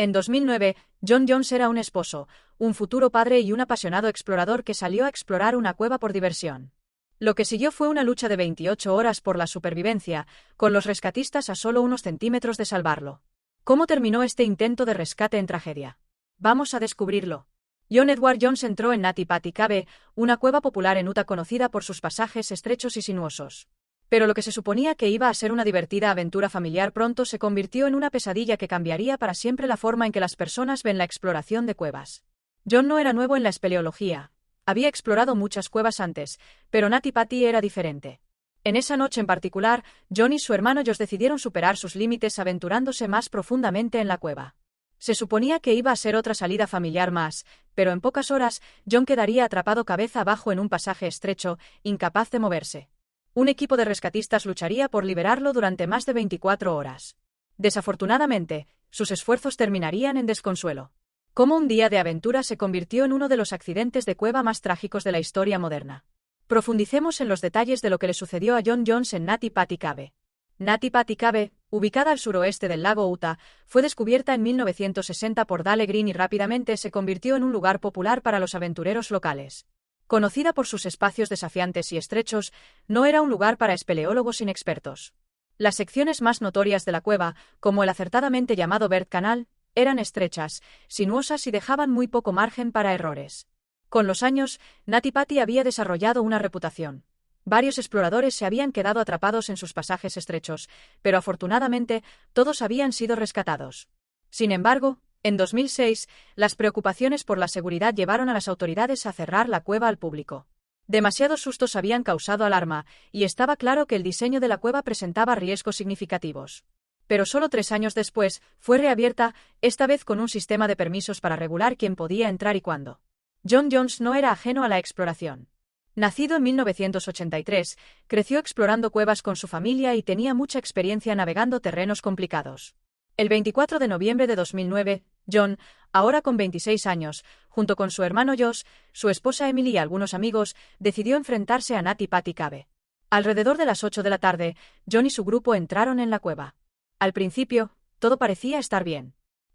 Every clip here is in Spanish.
En 2009, John Jones era un esposo, un futuro padre y un apasionado explorador que salió a explorar una cueva por diversión. Lo que siguió fue una lucha de 28 horas por la supervivencia, con los rescatistas a solo unos centímetros de salvarlo. ¿Cómo terminó este intento de rescate en tragedia? Vamos a descubrirlo. John Edward Jones entró en Nati Pati Cave, una cueva popular en Utah conocida por sus pasajes estrechos y sinuosos. Pero lo que se suponía que iba a ser una divertida aventura familiar pronto se convirtió en una pesadilla que cambiaría para siempre la forma en que las personas ven la exploración de cuevas. John no era nuevo en la espeleología. Había explorado muchas cuevas antes, pero Nati Pati era diferente. En esa noche en particular, John y su hermano Josh decidieron superar sus límites aventurándose más profundamente en la cueva. Se suponía que iba a ser otra salida familiar más, pero en pocas horas, John quedaría atrapado cabeza abajo en un pasaje estrecho, incapaz de moverse. Un equipo de rescatistas lucharía por liberarlo durante más de 24 horas. Desafortunadamente, sus esfuerzos terminarían en desconsuelo. Cómo un día de aventura se convirtió en uno de los accidentes de cueva más trágicos de la historia moderna. Profundicemos en los detalles de lo que le sucedió a John Jones en Nati Pati Cave. Nati Pati Cave, ubicada al suroeste del lago Utah, fue descubierta en 1960 por Dale Green y rápidamente se convirtió en un lugar popular para los aventureros locales. Conocida por sus espacios desafiantes y estrechos, no era un lugar para espeleólogos inexpertos. Las secciones más notorias de la cueva, como el acertadamente llamado Bird Canal, eran estrechas, sinuosas y dejaban muy poco margen para errores. Con los años, Nati Pati había desarrollado una reputación. Varios exploradores se habían quedado atrapados en sus pasajes estrechos, pero afortunadamente todos habían sido rescatados. Sin embargo, en 2006, las preocupaciones por la seguridad llevaron a las autoridades a cerrar la cueva al público. Demasiados sustos habían causado alarma, y estaba claro que el diseño de la cueva presentaba riesgos significativos. Pero solo 3 años después, fue reabierta, esta vez con un sistema de permisos para regular quién podía entrar y cuándo. John Jones no era ajeno a la exploración. Nacido en 1983, creció explorando cuevas con su familia y tenía mucha experiencia navegando terrenos complicados. El 24 de noviembre de 2009, John, ahora con 26 años, junto con su hermano Josh, su esposa Emily y algunos amigos, decidió enfrentarse a Nati Pati Cave. Alrededor de las 8 de la tarde, John y su grupo entraron en la cueva. Al principio, todo parecía estar bien.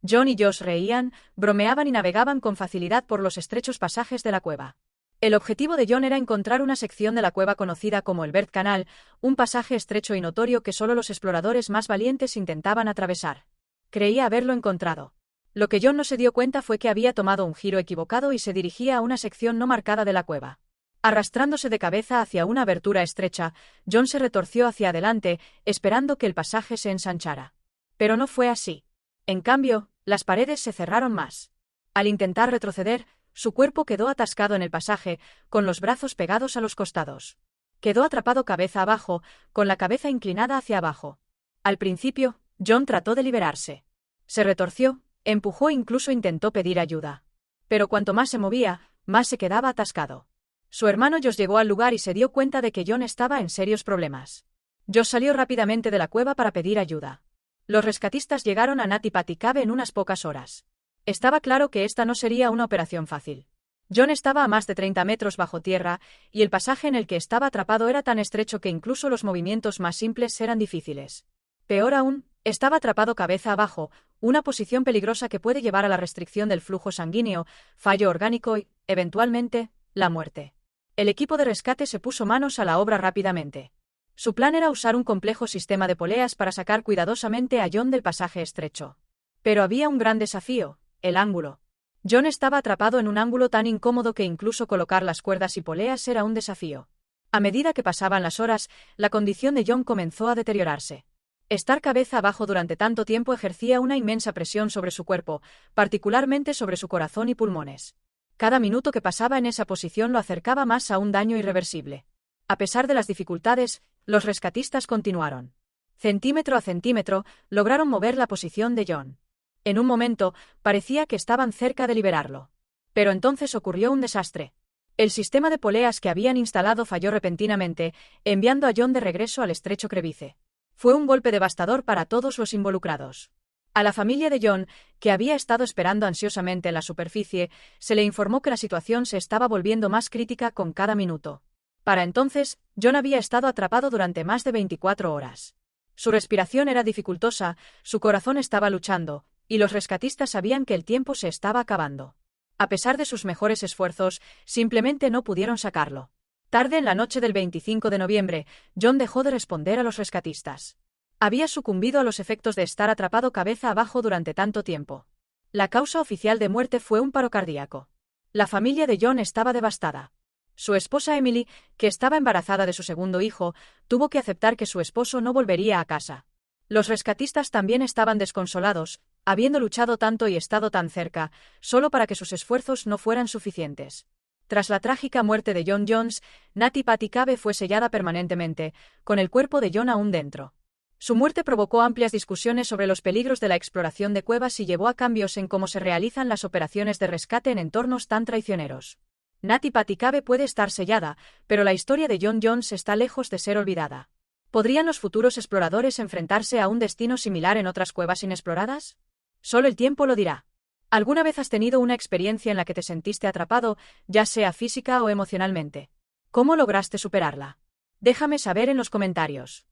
John y Josh reían, bromeaban y navegaban con facilidad por los estrechos pasajes de la cueva. El objetivo de John era encontrar una sección de la cueva conocida como el Bird Canal, un pasaje estrecho y notorio que solo los exploradores más valientes intentaban atravesar. Creía haberlo encontrado. Lo que John no se dio cuenta fue que había tomado un giro equivocado y se dirigía a una sección no marcada de la cueva. Arrastrándose de cabeza hacia una abertura estrecha, John se retorció hacia adelante, esperando que el pasaje se ensanchara. Pero no fue así. En cambio, las paredes se cerraron más. Al intentar retroceder, su cuerpo quedó atascado en el pasaje, con los brazos pegados a los costados. Quedó atrapado cabeza abajo, con la cabeza inclinada hacia abajo. Al principio, John trató de liberarse. Se retorció, empujó e incluso intentó pedir ayuda. Pero cuanto más se movía, más se quedaba atascado. Su hermano Josh llegó al lugar y se dio cuenta de que John estaba en serios problemas. Josh salió rápidamente de la cueva para pedir ayuda. Los rescatistas llegaron a Nati Pati Cave en unas pocas horas. Estaba claro que esta no sería una operación fácil. John estaba a más de 30 metros bajo tierra, y el pasaje en el que estaba atrapado era tan estrecho que incluso los movimientos más simples eran difíciles. Peor aún, estaba atrapado cabeza abajo, una posición peligrosa que puede llevar a la restricción del flujo sanguíneo, fallo orgánico y, eventualmente, la muerte. El equipo de rescate se puso manos a la obra rápidamente. Su plan era usar un complejo sistema de poleas para sacar cuidadosamente a John del pasaje estrecho. Pero había un gran desafío: el ángulo. John estaba atrapado en un ángulo tan incómodo que incluso colocar las cuerdas y poleas era un desafío. A medida que pasaban las horas, la condición de John comenzó a deteriorarse. Estar cabeza abajo durante tanto tiempo ejercía una inmensa presión sobre su cuerpo, particularmente sobre su corazón y pulmones. Cada minuto que pasaba en esa posición lo acercaba más a un daño irreversible. A pesar de las dificultades, los rescatistas continuaron. Centímetro a centímetro, lograron mover la posición de John. En un momento, parecía que estaban cerca de liberarlo. Pero entonces ocurrió un desastre. El sistema de poleas que habían instalado falló repentinamente, enviando a John de regreso al estrecho Crevice. Fue un golpe devastador para todos los involucrados. A la familia de John, que había estado esperando ansiosamente en la superficie, se le informó que la situación se estaba volviendo más crítica con cada minuto. Para entonces, John había estado atrapado durante más de 24 horas. Su respiración era dificultosa, su corazón estaba luchando, y los rescatistas sabían que el tiempo se estaba acabando. A pesar de sus mejores esfuerzos, simplemente no pudieron sacarlo. Tarde en la noche del 25 de noviembre, John dejó de responder a los rescatistas. Había sucumbido a los efectos de estar atrapado cabeza abajo durante tanto tiempo. La causa oficial de muerte fue un paro cardíaco. La familia de John estaba devastada. Su esposa Emily, que estaba embarazada de su segundo hijo, tuvo que aceptar que su esposo no volvería a casa. Los rescatistas también estaban desconsolados, habiendo luchado tanto y estado tan cerca, solo para que sus esfuerzos no fueran suficientes. Tras la trágica muerte de John Jones, Nati Patti Cave fue sellada permanentemente, con el cuerpo de John aún dentro. Su muerte provocó amplias discusiones sobre los peligros de la exploración de cuevas y llevó a cambios en cómo se realizan las operaciones de rescate en entornos tan traicioneros. Nati Patti Cave puede estar sellada, pero la historia de John Jones está lejos de ser olvidada. ¿Podrían los futuros exploradores enfrentarse a un destino similar en otras cuevas inexploradas? Solo el tiempo lo dirá. ¿Alguna vez has tenido una experiencia en la que te sentiste atrapado, ya sea física o emocionalmente? ¿Cómo lograste superarla? Déjame saber en los comentarios.